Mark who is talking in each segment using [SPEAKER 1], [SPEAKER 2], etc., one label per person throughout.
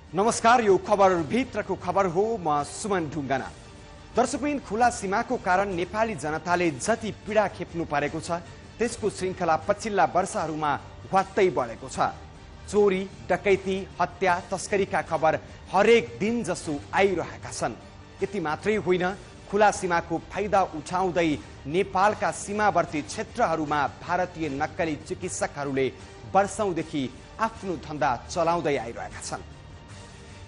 [SPEAKER 1] नमस्कार, यो खबर भित्रको खबर हो। म सुमन ढुङ्गाना। दर्शकबिन, खुला सीमाको कारण नेपाली जनताले जति पीडा खेप्नु परेको छ त्यसको श्रृङ्खला पछिल्ला वर्षहरूमा घट्दै बढेको छ। चोरी, डकैती, हत्या, तस्करीका खबर हरेक दिन जसो आइरहेका छन्। यति मात्रै होइन, खुला सीमाको फाइदा उठाउँदै नेपालका सीमावर्ती क्षेत्रहरूमा भारतीय नक्कली चिकित्सकहरूले वर्षौंदेखि आफ्नो धन्दा चलाउँदै आइरहेका छन्।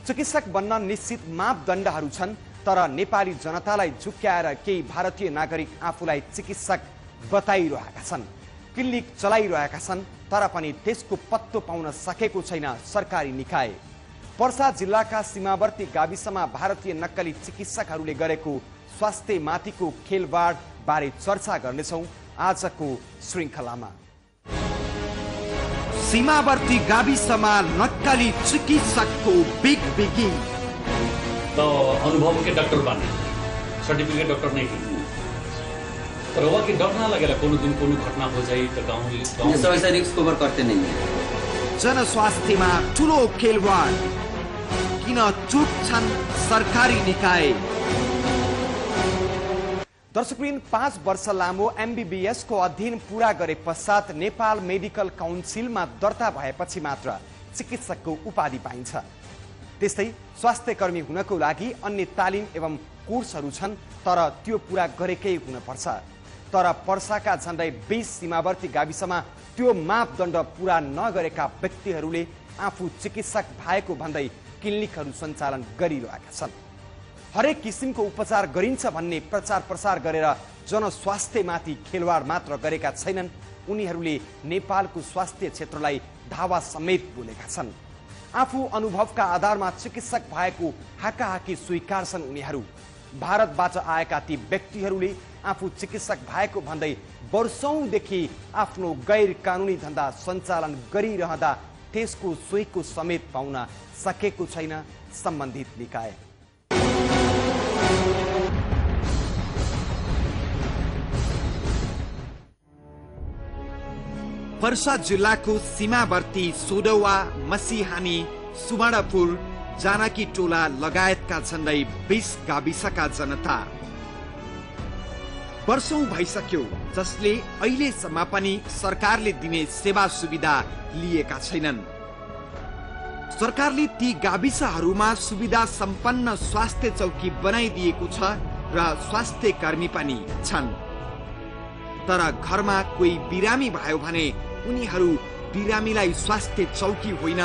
[SPEAKER 1] चिकित्सक बन्न निश्चित मापदण्डहरू छन्, तर नेपाली जनतालाई झुक्क्याएर केही भारतीय नागरिक आफूलाई चिकित्सक बताइरहेका छन्, क्लिनिक चलाइरहेका छन्, तर पनि त्यसको पत्तो पाउन सकेको छैन सरकारी निकाय। पर्सा जिल्लाका सीमावर्ती गाविसमा भारतीय नक्कली चिकित्सकहरूले गरेको स्वास्थ्यमाथिको खेलवाड बारे चर्चा गर्नेछौँ आजको श्रृङ्खलामा। सीमावर्ती गाविसमा नक्कली चिकित्सकको बिग बिगिङ।
[SPEAKER 2] तो अनुभव के डॉक्टर बने, सर्टिफिकेट डॉक्टर नहीं की, पर वहाँ की डर ना लगेगा कोनो दिन कोनो घटना हो जाए तो गाँव
[SPEAKER 3] सब ऐसा रिस्क कवर करते नहीं है।
[SPEAKER 1] जन स्वास्थ्यमा ठुलो खेलवाड किन चुप्छन् सरकारी निकाय? दर्शकबिन, 5 वर्ष लामो एमबीबीएस को अध्ययन पूरा गरे पश्चात नेपाल मेडिकल काउन्सिलमा दर्ता भएपछि मात्र चिकित्सकको उपाधि पाइन्छ। त्यस्तै स्वास्थ्यकर्मी हुनको लागि अन्य तालिम एवं कोर्सहरू छन्, तर त्यो पूरा गरेकै हुनुपर्छ। तर पर्साका झन्डै 20 सीमावर्ती गाविसमा त्यो मापदण्ड पूरा नगरेका व्यक्तिहरूले आफू चिकित्सक भएको भन्दै क्लिनिकहरू सञ्चालन गरिरहेका छन्। हरेक किसिमको उपचार गरिन्छ भन्ने प्रचार प्रसार गरेर जनस्वास्थ्यमाथि खेलवाड मात्र गरेका छैनन्, उनीहरूले नेपालको स्वास्थ्य क्षेत्रलाई धावा समेत बोलेका छन्। आफू अनुभवका आधारमा चिकित्सक भएको हाकाहाकी स्वीकार्छन् उनीहरू। भारतबाट आएका ती व्यक्तिहरूले आफू चिकित्सक भएको भन्दै वर्षौंदेखि आफ्नो गैर कानुनी धन्दा सञ्चालन गरिरहँदा त्यसको सोहीको समेत पाउन सकेको छैन सम्बन्धित निकाय। पर्सा जिल्लाको सीमावर्ती सोडौवा, मसिहानी, सुवर्णपुर, जानकी टोला लगायतका झन्डै 20 गाविसका जनता वर्षौं भइसक्यो जसले अहिलेसम्म पनि सरकारले दिने सेवा सुविधा लिएका छैनन्। सरकारले ती गाविसहरूमा सुविधा सम्पन्न स्वास्थ्य चौकी बनाइदिएको छ र स्वास्थ्य कर्मी पनि छन्, तर घरमा कोही बिरामी भयो भने उनीहरू बिरामीलाई स्वास्थ्य चौकी होइन,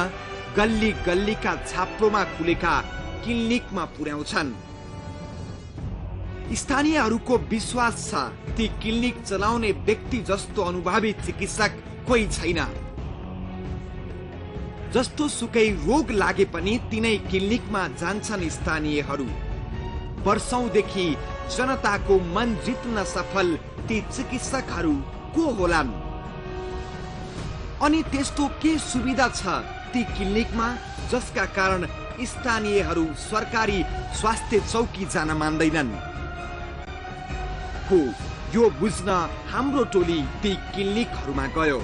[SPEAKER 1] गल्ली गल्लीका छाप्रोमा खुलेका क्लिनिकमा पुर्याउँछन्। स्थानीयहरूको विश्वास छ ती क्लिनिक चलाउने व्यक्ति जस्तो अनुभवी चिकित्सक कोही छैन। जस्तो सुकै रोग लागे पनि तिनै क्लिनिकमा जान्छन् स्थानीयहरू। वर्षौंदेखि जनताको मन जित्न सफल ती चिकित्सकहरू को होलान्? अनि त्यस्तो के सुविधा छ ती क्लिनिकमा जसका कारण स्थानीयहरू सरकारी स्वास्थ्य चौकी जान मान्दैनन्? हो, यो बुझ्न हाम्रो टोली ती क्लिनिकहरूमा गयो।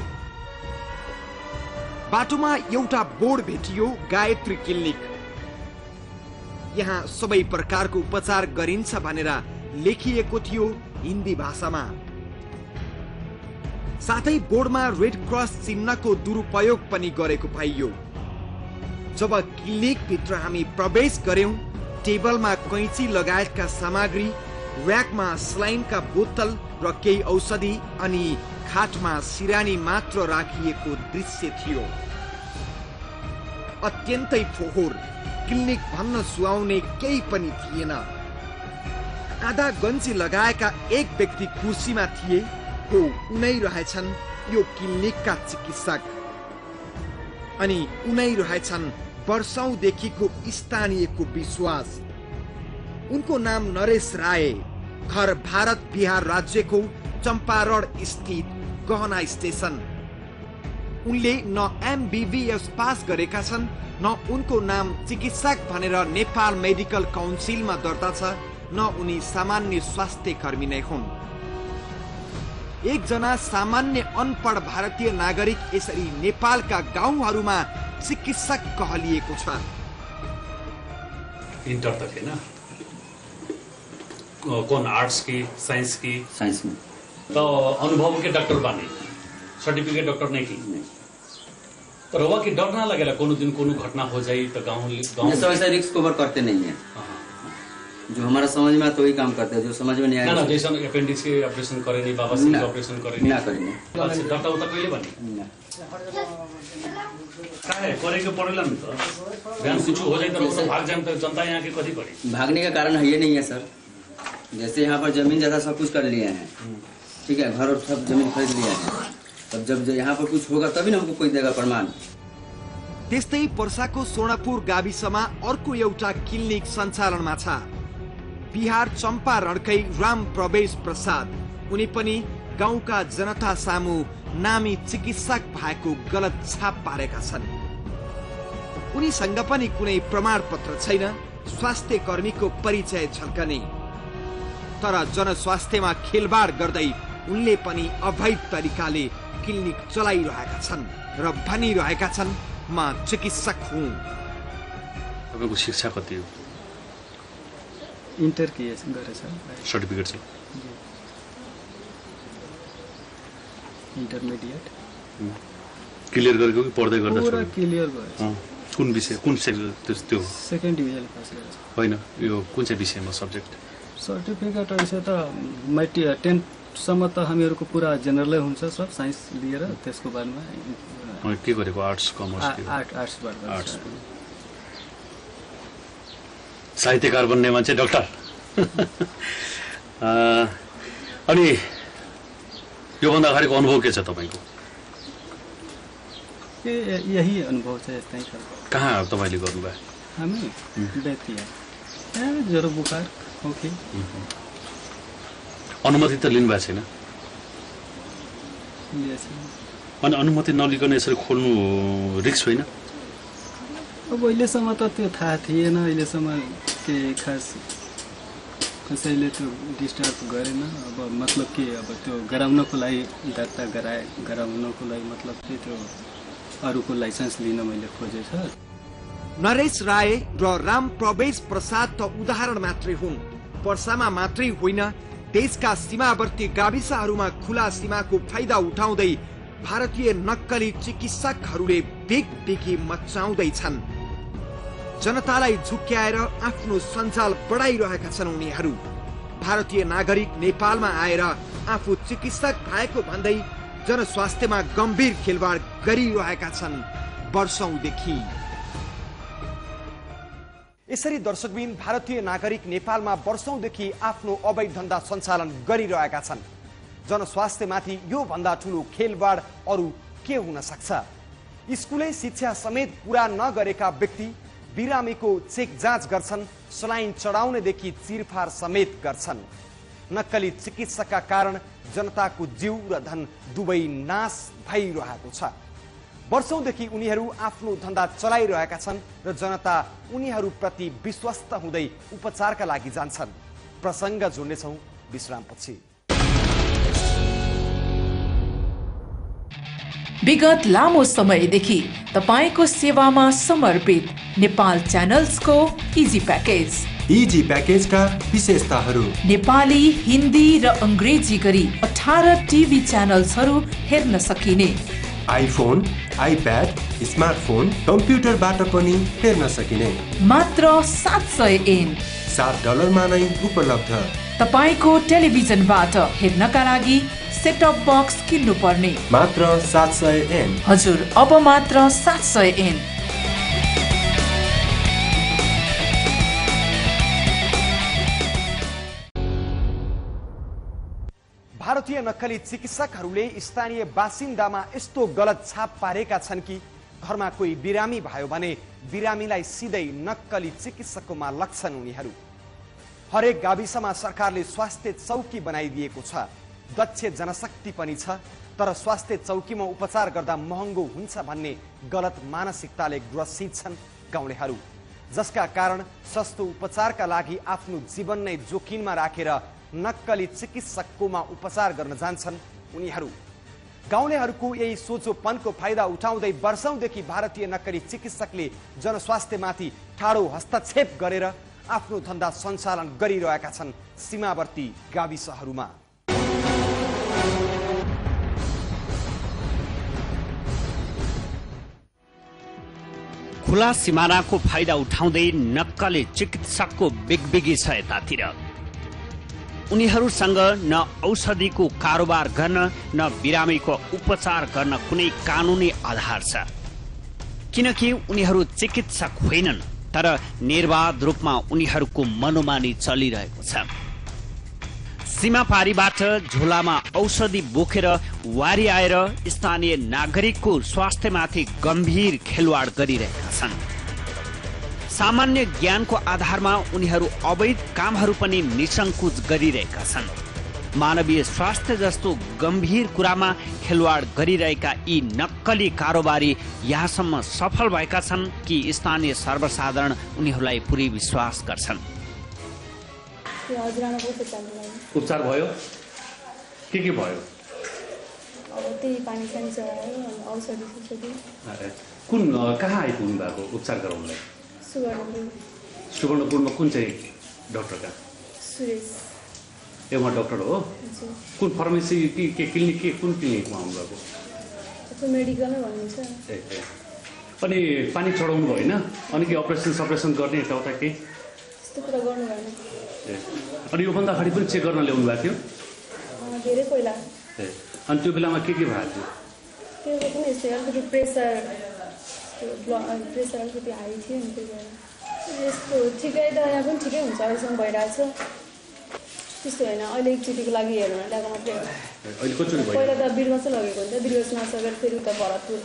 [SPEAKER 1] बाटोमा एउटा बोर्ड भेटियो, गायत्री क्लिनिक। यहाँ सबै प्रकारको उपचार गरिन्छ भनेर लेखिएको थियो हिन्दी भाषामा। साथै बोर्डमा रेड क्रस चिन्हको दुरुपयोग पनि गरेको पाइयो। जब क्लिनिक भित्र हामी प्रवेश गर्यौं, टेबलमा कैंची लगायतका सामग्री, र्याकमा सलाइनका बोतल र केही औषधि अनि खाटमा सिरानी मात्र राखिएको दृश्य थियो। अत्यन्तै फोहोर, क्लिनिक भन्न सुहाउने केही पनि थिएन। आधा गन्जी लगाएका एक व्यक्ति कुर्सीमा थिए। हो, उनै रहेछन् यो क्लिनिकका चिकित्सक, अनि उनै रहेछन् वर्षौंदेखिको स्थानीयको विश्वास। उनको नाम नरेश राय, घर भारत बिहार राज्यको चम्पारण स्थित गहना स्टेशन। उनले न एमबीबीएस पास गरेका छन्, न उनको नाम चिकित्सक भनेर नेपाल मेडिकल काउन्सिलमा दर्ता छ, न उनी सामान्य स्वास्थ्य कर्मी नै हुन्। एकजना सामान्य अनपढ भारतीय नागरिक यसरी नेपालका गाउँहरूमा चिकित्सक कहलिएको छ।
[SPEAKER 2] इंटर तक है ना? कौन आर्ट्स की, साइंस की?
[SPEAKER 3] साइंस में।
[SPEAKER 2] तो अनुभव के डॉक्टर बानी, सर्टिफिकेट डॉक्टर नहीं की। तो रवा की डर ना लगेला कोनो दिन कोनो घटना हो जाए तो गाँव
[SPEAKER 3] सब ऐसा रिस्क कवर करते नहीं है। जो हमारा समझ में आता वही काम करते हैं, जो समझ में नहीं आया
[SPEAKER 2] ना जैसा अपेंडिक्स के ऑपरेशन करे नहीं, बाबा सिंह के ऑपरेशन करे
[SPEAKER 3] ना करेंगे।
[SPEAKER 2] अच्छा डॉक्टर उता कहिले बनी काहे करे के पड़ेला नि त बिहान कुछ हो जाए तो भाग जाए तो जनता यहाँ के कथी पड़ी?
[SPEAKER 3] भागने का कारण है ये नहीं है सर। जैसे यहाँ पर जमीन जगह सब कुछ कर लिए हैं, ठीक है, घर और सब जमीन खरीद लिया है, तब जब यहाँ पर कुछ होगा तभी ना हमको कोई देगा प्रमाण।
[SPEAKER 1] त्यस्तै पर्साको सोनापुर गाविसमा अर्को एउटा क्लिनिक सञ्चालनमा छ। बिहार चम्पारणकै राम प्रवेश प्रसाद उनी पनि गाउँका जनता सामु नामी चिकित्सक भएको गलत छाप पारेका छन्। उनीसँग पनि कुनै प्रमाणपत्र छैन, स्वास्थ्य कर्मीको परिचय झल्कने। तर जनस्वास्थ्यमा खेलबाड गर्दै उनले पनि अवैध तरिकाले क्लिनिक चलाइरहेका छन् र भनिरहेका छन् म चिकित्सक हुँ।
[SPEAKER 2] तपाईको शिक्षा कति हो?
[SPEAKER 4] इंटर किए गरेछ,
[SPEAKER 2] सर्टिफिकेट छ?
[SPEAKER 4] इंटरमिडिएट
[SPEAKER 2] क्लियर गरेको कि पढ्दै गर्दा
[SPEAKER 4] पूरा क्लियर गरेछ।
[SPEAKER 2] कुन विषय, कुन त्यो?
[SPEAKER 4] सेकेन्ड डिभिजन पास गरेछ।
[SPEAKER 2] होइन, यो कुन चाहिँ विषयमा सब्जेक्ट?
[SPEAKER 4] सर्टिफिकेट ऐसे त मैट्रिक 10th सम्म त हामीहरूको पूरा जेनरलै हुन्छ, सब साइन्स लिएर त्यसको बादमा
[SPEAKER 2] के गरेको? Arts, commerce?
[SPEAKER 4] आर्ट्सबाट
[SPEAKER 2] आर्ट्स। साहित्यकार बन्ने मान्छे डाक्टर। अनि योभन्दा अगाडिको अनुभव के छ तपाईँको?
[SPEAKER 4] यही अनुभव छ, यस्तै छ।
[SPEAKER 2] कहाँ तपाईँले गर्नुभयो?
[SPEAKER 4] हामी बेतिया, ज्वरो बुखार खोकी।
[SPEAKER 2] अनुमति त लिनुभएको छैन? अनि अनुमति नलिकन यसरी खोल्नु रिस्क होइन?
[SPEAKER 4] अब अहिलेसम्म त त्यो थाहा थिएन, अहिलेसम्म के खास कसैले त्यो डिस्टर्ब गरेन। अब मतलब के, अब त्यो गराउनको लागि दर्ता गराउनको लागि मतलब के त्यो अरूको लाइसेन्स लिन मैले खोजेछ।
[SPEAKER 1] नरेश राय र राम प्रवेश प्रसाद त उदाहरण मात्रै हुन्। पर्सामा मात्रै होइन, देशका सीमावर्ती गाविसहरूमा खुला सीमाको फाइदा उठाउँदै भारतीय नक्कली चिकित्सकहरूले बेगबेगी मचाउँदैछन्। जनतालाई झुक्क्याएर आफ्नो सञ्जाल बढाइरहेका छन् उनीहरू। भारतीय नागरिक नेपालमा आएर आफू चिकित्सक भएको भन्दै जनस्वास्थ्यमा गम्भीर खेलवाड गरिरहेका छन् वर्षौंदेखि। यसरी दर्शकबिन भारतीय नागरिक नेपालमा वर्षौंदेखि आफ्नो अवैध धन्दा सञ्चालन गरिरहेका छन्। जनस्वास्थ्यमाथि यो भन्दा ठूलो खेलवाड अरू के हुन सक्छ? स्कुलै शिक्षा समेत पूरा नगरेका व्यक्ति बिरामीको चेक जाँच गर्छन्, सलाइन चढाउनेदेखि चिरफार समेत गर्छन्। नक्कली चिकित्सकका कारण जनताको जीव र धन दुवै नाश भइरहेको छ। वर्षौंदेखि उनीहरू आफ्नो धन्दा चलाइरहेका छन् र जनता उनीहरूप्रति विश्वस्त हुँदै उपचारका लागि जान्छन्। प्रसङ्ग जोड्नेछौँ विश्रामपछि।
[SPEAKER 5] विगत लामो समयदेखि तपाईको सेवामा समर्पित नेपाल च्यानल्सको इजी प्याकेज।
[SPEAKER 6] इजी प्याकेजका विशेषताहरू: नेपाली,
[SPEAKER 5] हिन्दी र अंग्रेजी गरी 18 टिभी च्यानल्सहरू हेर्न सकिने,
[SPEAKER 6] आइफोन, आइप्याड, स्मार्टफोन, कम्प्युटरबाट पनि हेर्न सकिने,
[SPEAKER 5] मात्र 700 एन
[SPEAKER 6] $7 नै उपलब्ध।
[SPEAKER 5] तपाईको टेलिभिजनबाट हेर्नका लागि सेटअप बक्स किन्नु पर्ने,
[SPEAKER 6] मात्र 700 एन।
[SPEAKER 5] हजुर, अब मात्र 700 एन।
[SPEAKER 1] भारतीय नक्कली चिकित्सकहरूले स्थानीय बासिन्दामा यस्तो गलत छाप पारेका छन् कि घरमा कोही बिरामी भयो भने बिरामीलाई सिधै नक्कली चिकित्सककोमा लग्छन् उनीहरू। हरेक गाविसमा सरकारले स्वास्थ्य चौकी बनाइदिएको छ, दक्ष जनशक्ति पनि छ, तर स्वास्थ्य चौकीमा उपचार गर्दा महँगो हुन्छ भन्ने गलत मानसिकताले ग्रसित छन् गाउँलेहरू, जसका कारण सस्तो उपचारका लागि आफ्नो जीवन नै जोखिममा राखेर नक्कली चिकित्सककोमा उपचार गर्न जान्छन् उनीहरू। गाउँलेहरूको यही सोचोपनको फाइदा उठाउँदै वर्षौंदेखि भारतीय नक्कली चिकित्सकले जनस्वास्थ्यमाथि ठाडो हस्तक्षेप गरेर आफ्नो धन्दा सञ्चालन गरिरहेका छन् सीमावर्ती गाविसहरूमा।
[SPEAKER 7] खुला सिमानाको फाइदा उठाउँदै नक्कली चिकित्सकको बिगबिगी छ यतातिर। उनीहरूसँग न औषधिको कारोबार गर्न न बिरामीको उपचार गर्न कुनै कानुनी आधार छ, किनकि उनीहरू चिकित्सक होइनन्, तर निर्वाध रूपमा उनीहरूको मनोमानी चलिरहेको छ। सीमापारीबाट झोलामा औषधि बोकेर वारी आएर स्थानीय नागरिकको स्वास्थ्यमाथि गम्भीर खेलवाड गरिरहेका छन्। सामान्य ज्ञानको आधारमा उनीहरू अवैध कामहरू पनि निसङ्कुच गरिरहेका छन्। मानवीय स्वास्थ्य जस्तो गम्भीर कुरामा खेलवाड गरिरहेका यी नक्कली कारोबारी यहाँसम्म सफल भएका छन् कि स्थानीय सर्वसाधारण उनीहरूलाई पुरै विश्वास गर्छन्।
[SPEAKER 2] उपचार भयो? के भयो?
[SPEAKER 8] अब त्यही पानी सानी चढायो, औषधि।
[SPEAKER 2] कुन कहाँ आइपुग्नु भएको उपचार गराउनलाई? सुवर्णपुरमा कुन चाहिँ डाक्टर कहाँ?
[SPEAKER 8] सुरेश।
[SPEAKER 2] ए उहाँ डाक्टर हो? कुन फार्मेसी के क्लिनिक के कुन क्लिनिकमा आउनुभएको?
[SPEAKER 8] मेडिकलमै भन्नुहुन्छ।
[SPEAKER 2] अनि पानी चढाउनु भएन? अनि के अपरेसन गर्ने यताउता केही?
[SPEAKER 8] त्यस्तो कुरा गर्नु भएन।
[SPEAKER 2] अनि योभन्दा अगाडि पनि चेक गर्न ल्याउनु भएको थियो?
[SPEAKER 8] धेरै पहिला।
[SPEAKER 2] अनि त्यो बेलामा के भएको थियो?
[SPEAKER 8] त्यो पनि यस्तै अलिकति प्रेसर अलिकति हाई थियो नि, त्यही भएर यस्तो ठिकै त यहाँ पनि ठिकै हुन्छ अहिलेसम्म भइरहेछ, त्यस्तो होइन। अहिले एकचोटिको लागि हेर्नु ल्याएको मात्रै हो। पहिला त बिरगञ्ज लगेको हुन्छ, बिरगञ्ज नसकेर फेरि उता भरतपुर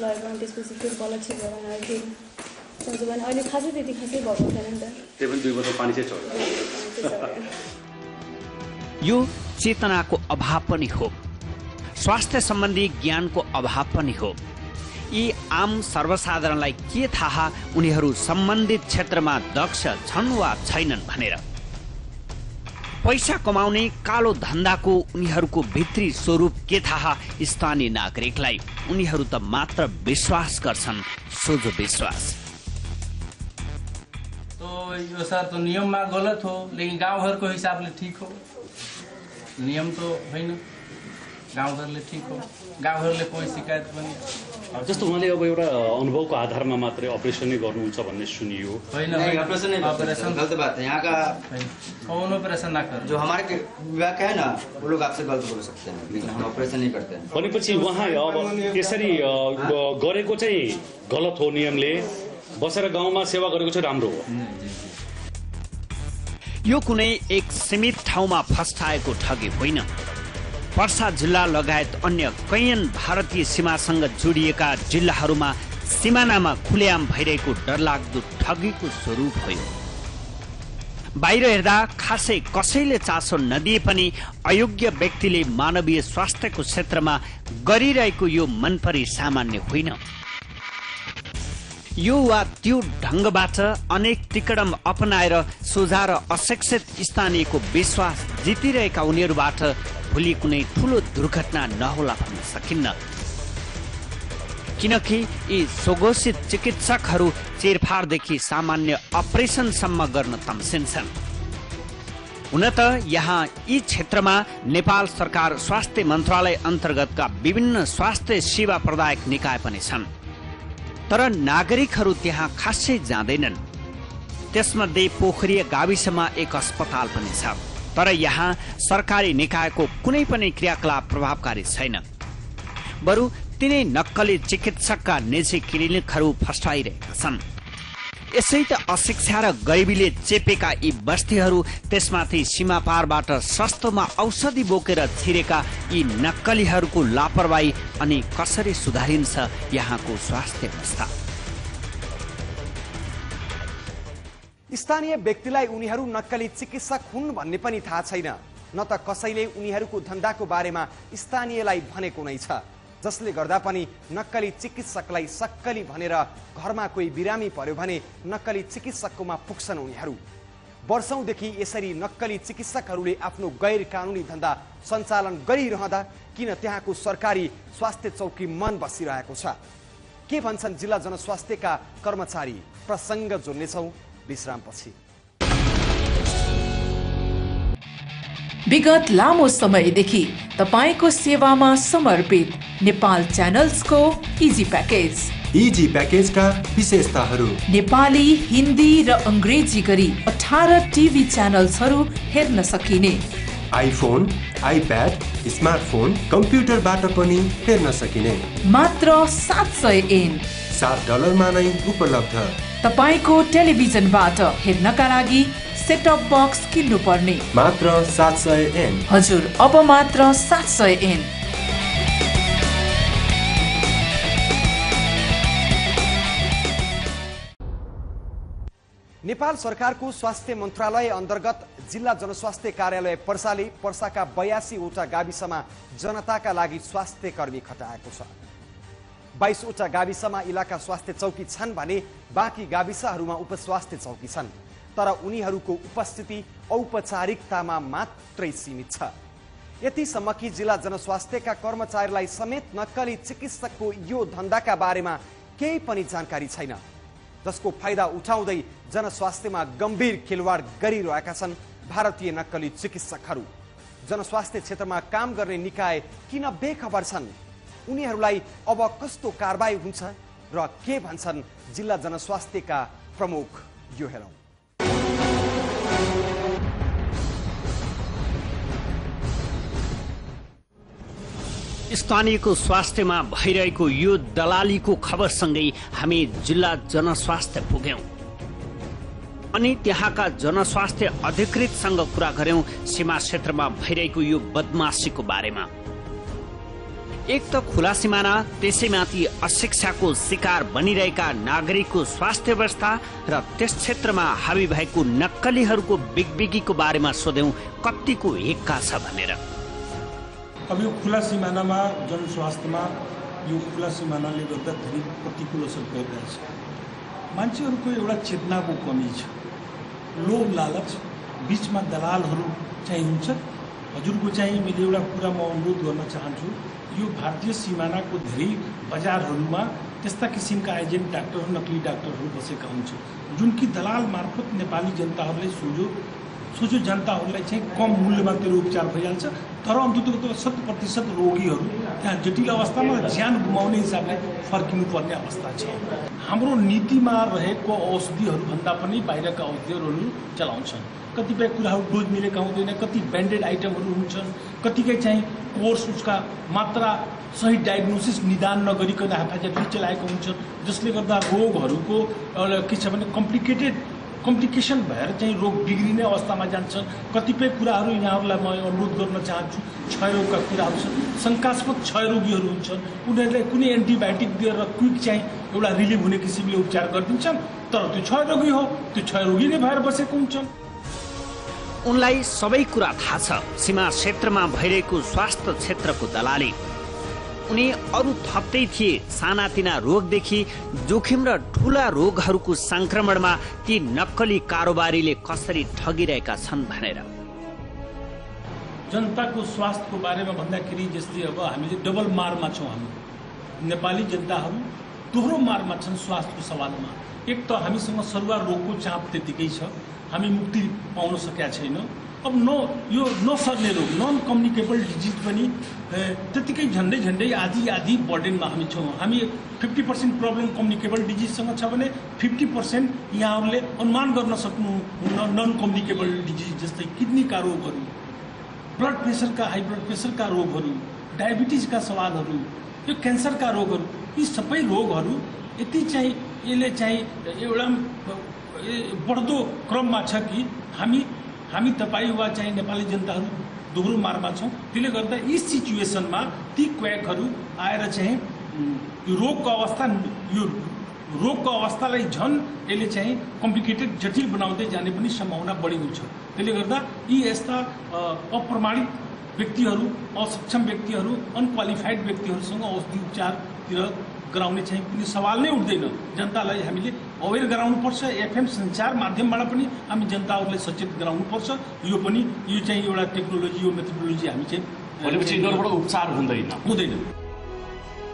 [SPEAKER 8] लगेको, अनि त्यसपछि फेरि बल्ल ठिक भएर फेरि सन्चो भने अहिले खासै त्यति खासै भएको छैन नि त।
[SPEAKER 2] त्यही पनि 2 बोतल पानी चाहिँ चढ्यो।
[SPEAKER 7] यो चेतनाको अभाव पनि हो, स्वास्थ्य सम्बन्धी ज्ञानको अभाव पनि हो। यी आम सर्वसाधारणलाई के थाहा उनीहरू सम्बन्धित क्षेत्रमा दक्ष छन् वा छैनन् भनेर? पैसा कमाउने कालो धन्दाको उनीहरूको भित्री स्वरूप के थाहा स्थानीय नागरिकलाई? उनीहरू त मात्र विश्वास गर्छन्, सोझो विश्वास।
[SPEAKER 9] तो यो सर तो नियममा गलत हो, लेकिन गाउँघरको हिसाबले ठीक हो। नियम तो होइन, गाउँघरले ठीक हो, गाउँघरले कोही शिकायत पनि।
[SPEAKER 2] जस्तो उहाँले अब एउटा अनुभवको आधारमा मात्रै अपरेसनै गर्नुहुन्छ भन्ने सुनियो।
[SPEAKER 3] होइन, ऑपरेशन गलत बात है। यहाँ का
[SPEAKER 9] कौन ऑपरेशन ना कर,
[SPEAKER 3] जो हमारे विभाग का है ना, वो लोग आपसे गलत बोल सकते हैं, लेकिन हम ऑपरेशन नहीं करते हैं।
[SPEAKER 2] भनेपछि उहाँ अब यसरी गरेको चाहिँ गलत हो, नियमले बसेर गाउँमा सेवा गरेको चाहिँ राम्रो हो।
[SPEAKER 7] यो कुनै एक सीमित ठाउँमा फस्टाएको ठगी होइन। पर्सा जिल्ला लगायत अन्य कैयन भारतीय सीमासँग जोडिएका जिल्लाहरूमा सिमानामा खुलेआम भइरहेको डरलाग्दो ठगीको स्वरूप हो। बाहिर हेर्दा खासै कसैले चासो नदिए पनि अयोग्य व्यक्तिले मानवीय स्वास्थ्यको क्षेत्रमा गरिरहेको यो मनपरी सामान्य होइन। यो वा त्यो ढङ्गबाट अनेक तिकडम अपनाएर सोझा र अशिक्षित स्थानीयको विश्वास जितिरहेका उनीहरूबाट भोलि कुनै ठूलो दुर्घटना नहोला भन्न सकिन्न, किनकि यी सुघोषित चिकित्सकहरू चेरफारदेखि सामान्य अपरेसनसम्म गर्न तम्सिन्छन्। हुन त यहाँ यी क्षेत्रमा नेपाल सरकार स्वास्थ्य मन्त्रालय अन्तर्गतका विभिन्न स्वास्थ्य सेवा प्रदायक निकाय पनि छन्, तर नागरिकहरू त्यहाँ खासै जाँदैनन्। त्यसमध्ये पोखरिया गाविसमा एक अस्पताल पनि छ, तर यहाँ सरकारी निकायको कुनै पनि क्रियाकलाप प्रभावकारी छैन। बरु तिनै नक्कली चिकित्सकका निजी क्लिनिकहरू फस्टाइरहेका छन्। यसै त अशिक्षा र गरिबीले चेपेका यी बस्तीहरू, त्यसमाथि सीमा पारबाट सस्तोमा औषधि बोकेर छिरेका यी नक्कलीहरूको लापरवाही, अनि कसरी सुधारिन्छ यहाँको स्वास्थ्य अवस्था?
[SPEAKER 1] स्थानीय व्यक्तिलाई उनीहरू नक्कली चिकित्सक हुन् भन्ने पनि थाहा छैन, न त कसैले उनीहरूको धन्दाको बारेमा स्थानीयलाई भनेको नै छ, जसले गर्दा पनि नक्कली चिकित्सकलाई सक्कली भनेर घरमा कोही बिरामी पर्यो भने नक्कली चिकित्सककोमा पुग्छन् उनीहरू। वर्षौंदेखि यसरी नक्कली चिकित्सकहरूले आफ्नो गैर कानुनी धन्दा सञ्चालन गरिरहँदा किन त्यहाँको सरकारी स्वास्थ्य चौकी मन बसिरहेको छ? के भन्छन् जिल्ला जनस्वास्थ्यका कर्मचारी? प्रसङ्ग जोड्नेछौँ विश्रामपछि।
[SPEAKER 5] विगत लामो समयदेखि तपाईको सेवामा समर्पित नेपाल च्यानल्सको इजी प्याकेज।
[SPEAKER 6] इजी प्याकेजका विशेषताहरू:
[SPEAKER 5] नेपाली, हिन्दी र अंग्रेजी गरी 18 टिभी च्यानल्सहरू हेर्न सकिने,
[SPEAKER 6] आइफोन, आइप्याड, स्मार्टफोन, कम्प्युटरबाट पनि हेर्न सकिने,
[SPEAKER 5] मात्र 700 एन
[SPEAKER 6] $7 नै उपलब्ध।
[SPEAKER 5] तपाईको टेलिभिजनबाट हेर्नका लागि सेटअप बक्स किन्नु पर्ने,
[SPEAKER 6] मात्र 700 एन।
[SPEAKER 5] हजुर, अब मात्र 700 एन।
[SPEAKER 1] नेपाल सरकारको स्वास्थ्य मन्त्रालय अन्तर्गत जिल्ला जनस्वास्थ्य कार्यालय पर्साले पर्साका 82 वटा गाविसमा जनताका लागि स्वास्थ्य कर्मी खटाएको छ। 22 वटा गाविसमा इलाका स्वास्थ्य चौकी छन् भने बाँकी गाविसहरूमा उपस्वास्थ्य चौकी छन्, तर उनीहरूको उपस्थिति औपचारिकतामा मात्रै सीमित छ। यतिसम्म कि जिल्ला जनस्वास्थ्यका कर्मचारीलाई समेत नक्कली चिकित्सकको यो धन्दाका बारेमा केही पनि जानकारी छैन, जसको फाइदा उठाउँदै जनस्वास्थ्यमा गम्भीर खेलवाड गरिरहेका छन् भारतीय नक्कली चिकित्सकहरू। जनस्वास्थ्य क्षेत्रमा काम गर्ने निकाय किन बेखबर छन्? उनीहरूलाई अब कस्तो कारबाही हुन्छ र के भन्छन् जिल्ला जनस्वास्थ्यका प्रमुख? यो हेरौँ।
[SPEAKER 7] स्थानीयको स्वास्थ्यमा भइरहेको यो दलालीको खबरसँगै हामी जिल्ला जनस्वास्थ्य पुग्यौं अनि त्यहाँका जनस्वास्थ्य अधिकृतसँग कुरा गर्यौं सीमा क्षेत्रमा भइरहेको यो बदमाशीको बारेमा। एक त खुला सिमाना, त्यसैमाथि अशिक्षाको शिकार बनिरहेका नागरिकको स्वास्थ्य व्यवस्था र त्यस क्षेत्रमा हावी भएको नक्कलीहरूको बिगबिगीको बारेमा सोध्यौं कतिको एक्का छ भनेर।
[SPEAKER 10] अब यो खुला सिमानामा जनस्वास्थ्यमा यो खुला सिमानाले गर्दा धेरै प्रतिकूल असर परिरहेछ। मान्छेहरूको एउटा चेतनाको कमी छ, लोभ लालच, बिचमा दलालहरू चाहिँ हुन्छ। हजुरको चाहिँ मैले एउटा कुरा म अनुरोध गर्न चाहन्छु, यो भारतीय सिमानाको धेरै बजारहरूमा त्यस्ता किसिमका एजेन्ट डाक्टरहरू, नक्कली डाक्टरहरू बसेका हुन्छन्, जुन कि दलाल मार्फत नेपाली जनताहरूलाई सोझो जनताहरूलाई चाहिँ कम मूल्यमा त्यो उपचार भइहाल्छ, तर अन्ततः 100% रोगीहरू त्यहाँ जटिल अवस्थामा ज्यान गुमाउने हिसाबले फर्किनुपर्ने अवस्था छ। हाम्रो नीतिमा रहेको औषधिहरूभन्दा पनि बाहिरका औषधिहरू चलाउँछन्। कतिपय कुराहरू डोज मिलेका हुँदैन, कति ब्यान्डेड आइटमहरू हुन्छन्, कतिकै चाहिँ कोर्स उसका मात्रा सही डायग्नोसिस निदान नगरिकन हाफाजटली चलाएको हुन्छ, जसले गर्दा रोगहरूको के छ भने कम्प्लिकेसन भएर चाहिँ रोग बिग्रिने अवस्थामा जान्छन्। कतिपय कुराहरू यहाँहरूलाई म अनुरोध गर्न चाहन्छु, क्षयरोगका कुराहरू छन्, शङ्कास्पद क्षयरोगीहरू हुन्छन्, उनीहरूलाई कुनै एन्टिबायोटिक दिएर क्विक चाहिँ एउटा रिलिभ हुने किसिमले उपचार गरिदिन्छन्, तर त्यो क्षयरोगी हो, त्यो क्षयरोगी नै भएर बसेको हुन्छन्।
[SPEAKER 7] उनलाई सबै कुरा थाहा छ सीमा क्षेत्रमा भइरहेको स्वास्थ्य क्षेत्रको दलाली। उनी अरू थप्दै थिए सानातिना रोगदेखि जोखिम र ठूला रोगहरूको संक्रमणमा ती नक्कली कारोबारीले कसरी ठगिरहेका छन् भनेर।
[SPEAKER 10] जनताको स्वास्थ्यको बारेमा भन्दाखेरि जस्तै अब हामीले डबल मारमा छौँ। हामी नेपाली जनताहरू दोहोरो मारमा छन् स्वास्थ्यको सवालमा। एक त हामीसँग सरुवा रोगको चाप त्यतिकै छ, हामी मुक्ति पाउन सकेका छैनौँ। अब यो नसर्ने रोग, नन कम्युनिकेबल डिजिज पनि त्यतिकै झन्डै आधी बर्डनमा हामी छौँ। हामी 50% प्रब्लम कम्युनिकेबल डिजिजसँग छ भने 50% यहाँहरूले अनुमान गर्न सक्नु नन कम्युनिकेबल डिजिज जस्तै किडनीका रोगहरू, ब्लड प्रेसरका, हाई ब्लड प्रेसरका रोगहरू, डायबिटिजका सवालहरू, यो क्यान्सरका रोगहरू, यी सबै रोगहरू यति चाहिँ यसले चाहिँ एउटा बढ्दो क्रममा छ कि हामी तपाईँ वा चाहिँ नेपाली जनताहरू दोहोरो मारमा छौँ। त्यसले गर्दा यी सिचुएसनमा ती क्वेकहरू आएर चाहिँ यो रोगको अवस्थालाई झन् यसले चाहिँ कम्प्लिकेटेड जटिल बनाउँदै जाने पनि सम्भावना बढी हुन्छ। त्यसले गर्दा यी यस्ता अप्रमाणित व्यक्तिहरू, असक्षम व्यक्तिहरू, अनक्वालिफाइड व्यक्तिहरूसँग औषधि उपचारतिर गराउने चाहिँ कुनै सवाल नै उठ्दैन। जनतालाई हामीले अवेर गराउनुपर्छ, एफएम सञ्चार माध्यमबाट पनि हामी जनताहरूलाई सचेत गराउनुपर्छ। यो चाहिँ एउटा टेक्नोलोजी, यो मेथोडोलोजी हामी चाहिँ
[SPEAKER 2] उपचार हुँदैन।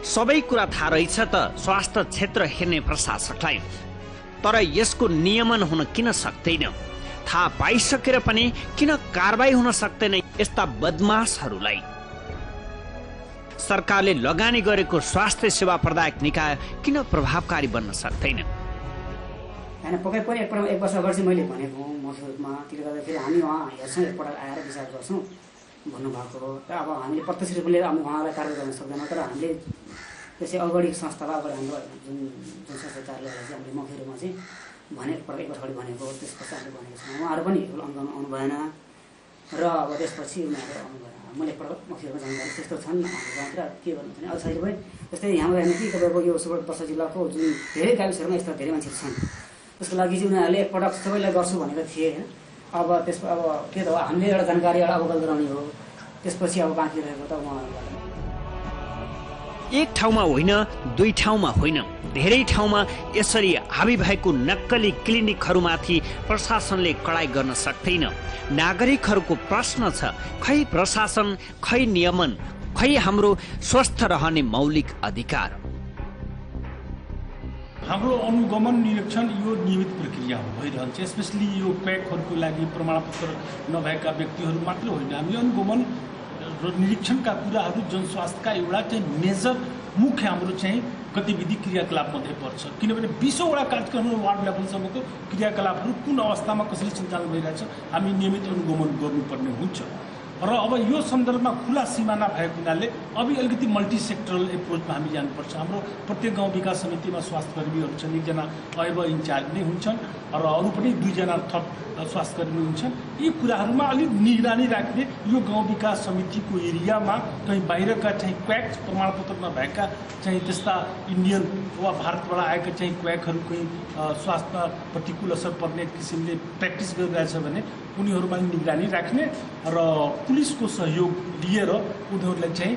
[SPEAKER 7] सबै कुरा थाहा रहेछ त स्वास्थ्य क्षेत्र हेर्ने प्रशासकलाई, तर यसको नियमन हुन किन सक्दैन? थाहा पाइसकेर पनि किन कारबाही हुन सक्दैन यस्ता बदमाशहरूलाई? सरकारले लगानी गरेको स्वास्थ्य सेवा प्रदायक निकाय किन प्रभावकारी बन्न सक्दैन?
[SPEAKER 11] हैन, पक्कै पनि एक वर्ष अगाडि चाहिँ मैले भनेको मुख्य रूपमा त्यसले गर्दाखेरि हामी उहाँ हेर्छौँ, एकपल्ट आएर विचार गर्छौँ भन्नुभएको हो। तर अब हामीले प्रत्यक्ष रूपले अब उहाँलाई कार्य गर्न सक्दैनौँ, तर हामीले त्यसै अगाडि संस्थालाई अगाडि हाम्रो जुन संस्था कार्यालयलाई चाहिँ हामीले मुख्य रूपमा चाहिँ एक वर्ष अगाडि भनेको, त्यसपछि हामीले भनेको छौँ। उहाँहरू पनि आउनु भएन र अब त्यसपछि उनीहरू आउनु भएन। मैले मुख्य रूपमा जानकारी त्यस्तो छन् हाम्रो गाउँतिर के गर्नु भने अहिले पनि जस्तै यहाँ हेर्ने कि तपाईँको यो सुवर्णप्रसाद जिल्लाको जुन धेरै गाविसहरूमा यस्ता धेरै मान्छेहरू छन्, त्यसको लागि चाहिँ उनीहरूले एकपटक सबैलाई गर्छु भनेको थिए होइन। अब त्यसको अब त्यो त हामीले एउटा जानकारी अवगत गराउने हो, त्यसपछि अब बाँकी रहेको त उहाँहरूलाई
[SPEAKER 7] एक ठाउँमा होइन, दुई ठाउँमा होइन, धेरै ठाउँमा यसरी हाबी भएको नक्कली क्लिनिकहरूमाथि प्रशासनले कडाई गर्न सक्दैन। नागरिकहरूको प्रश्न छ, खै प्रशासन, खै नियमन, खै हाम्रो स्वस्थ रहने मौलिक अधिकार।
[SPEAKER 10] हाम्रो अनुगमन निरीक्षण यो नियमित प्रक्रिया भइरहन्छ। स्पेसली यो क्याकहरूको लागि प्रमाणपत्र नभएका व्यक्तिहरू मात्र होइन, हामी अनुगमन र निरीक्षणका कुराहरू जनस्वास्थ्यका एउटा चाहिँ मेजर मुख्य हाम्रो चाहिँ गतिविधि क्रियाकलाप मध्ये पर्छ। किनभने 20वटा कार्यक्रमहरू वार्ड लेभलसम्मको क्रियाकलापहरू कुन अवस्थामा कसरी सञ्चालन भइरहेछ हामी नियमित अनुगमन गर्नुपर्ने हुन्छ। र अब यो सन्दर्भमा खुला सिमाना भएको हुनाले अब अलिकति मल्टी सेक्टरल एप्रोचमा हामी जानुपर्छ। हाम्रो प्रत्येक गाउँ विकास समितिमा स्वास्थ्यकर्मीहरू छन्, 1 जना अयब इन्चार्ज नै हुन्छन् र अरू पनि 2 जना थप स्वास्थ्यकर्मी हुन्छन्। यी कुराहरूमा अलिक निगरानी राख्ने, यो गाउँ विकास समितिको एरियामा कहीँ बाहिरका चाहिँ क्व्याक प्रमाणपत्र नभएका चाहिँ त्यस्ता इन्डियन वा भारतबाट आएका चाहिँ क्व्याकहरू कहीँ स्वास्थ्यमा प्रतिकूल असर पर्ने किसिमले प्र्याक्टिस गरिरहेछ भने उनीहरूमा निगरानी राख्ने र पुलिसको सहयोग लिएर उनीहरूलाई चाहिँ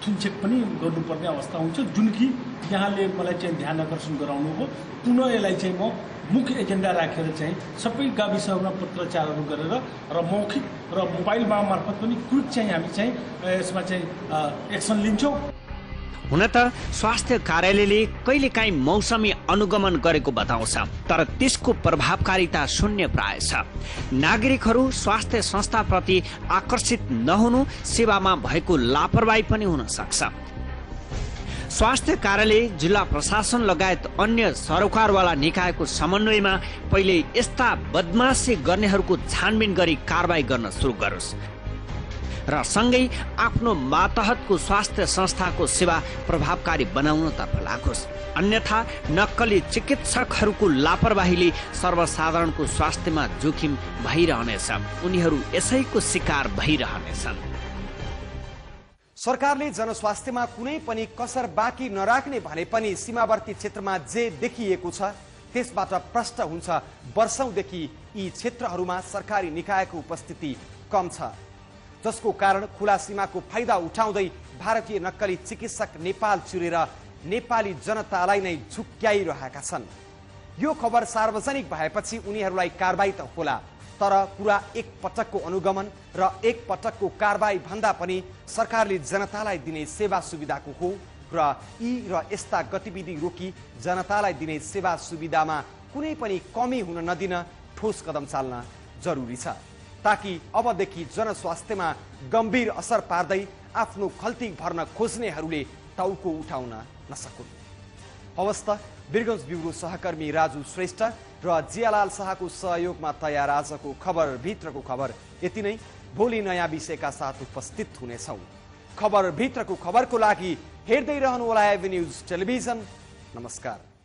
[SPEAKER 10] थुनचेक पनि गर्नुपर्ने अवस्था हुन्छ। जुन कि यहाँले मलाई चाहिँ ध्यान आकर्षण गराउनु हो, पुनः यसलाई चाहिँ म मुख्य एजेन्डा राखेर चाहिँ सबै गाविसहरूमा पत्रचारहरू गरेर र मौखिक र मोबाइलमा मार्फत पनि क्विक चाहिँ हामी चाहिँ यसमा चाहिँ एक्सन लिन्छौँ।
[SPEAKER 7] हुन त स्वास्थ्य कार्यालयले कहिलेकाहीँ मौसमी अनुगमन गरेको बताउँछ, तर त्यसको प्रभावकारिता शून्य प्राय छ। नागरिकहरू स्वास्थ्य संस्थाप्रति आकर्षित नहुनु सेवामा भएको लापरवाही पनि हुन सक्छ। स्वास्थ्य कार्यालय, जिल्ला प्रशासन लगायत अन्य सरोकारवाला निकायको समन्वयमा पहिले यस्ता बदमासी गर्नेहरूको छानबिन गरी कारबाही गर्न सुरु गरोस् र सँगै आफ्नो मातहतको स्वास्थ्य संस्थाको सेवा प्रभावकारी बनाउनतर्फ लागोस्। अन्यथा नक्कली चिकित्सकहरूको लापरवाहीले सर्वसाधारणको स्वास्थ्यमा जोखिम भइरहनेछ, उनीहरू यसैको शिकार भइरहनेछन्।
[SPEAKER 1] सरकारले जनस्वास्थ्यमा कुनै पनि कसर बाँकी नराख्ने भने पनि सीमावर्ती क्षेत्रमा जे देखिएको छ त्यसबाट प्रष्ट हुन्छ वर्षौंदेखि यी क्षेत्रहरूमा सरकारी निकायको उपस्थिति कम छ, जसको कारण खुला सीमाको फाइदा उठाउँदै भारतीय नक्कली चिकित्सक नेपाल चिरेर नेपाली जनतालाई नै झुक्क्याइरहेका छन्। यो खबर सार्वजनिक भएपछि उनीहरूलाई कारबाही त होला, तर कुरा एक पटकको अनुगमन र एक पटकको कारबाही भन्दा पनि सरकारले जनतालाई दिने सेवा सुविधाको हो र यी र यस्ता गतिविधि रोकी जनतालाई दिने सेवा सुविधामा कुनै पनि कमी हुन नदिन ठोस कदम चाल्न जरुरी छ, ताकि अबदेखि जनस्वास्थ्यमा गम्भीर असर पार्दै आफ्नो खल्ती भर्न खोज्नेहरूले टाउको उठाउन नसकुन्। हवस् त, वीरगञ्ज ब्युरो सहकर्मी राजु श्रेष्ठ र जियालाल शाहको सहयोगमा तयार आजको खबर भित्रको खबर यति नै। भोलि नयाँ विषयका साथ उपस्थित हुनेछौँ। खबर भित्रको खबरको लागि हेर्दै रहनुहोला एभी न्यूज टेलिभिजन। नमस्कार।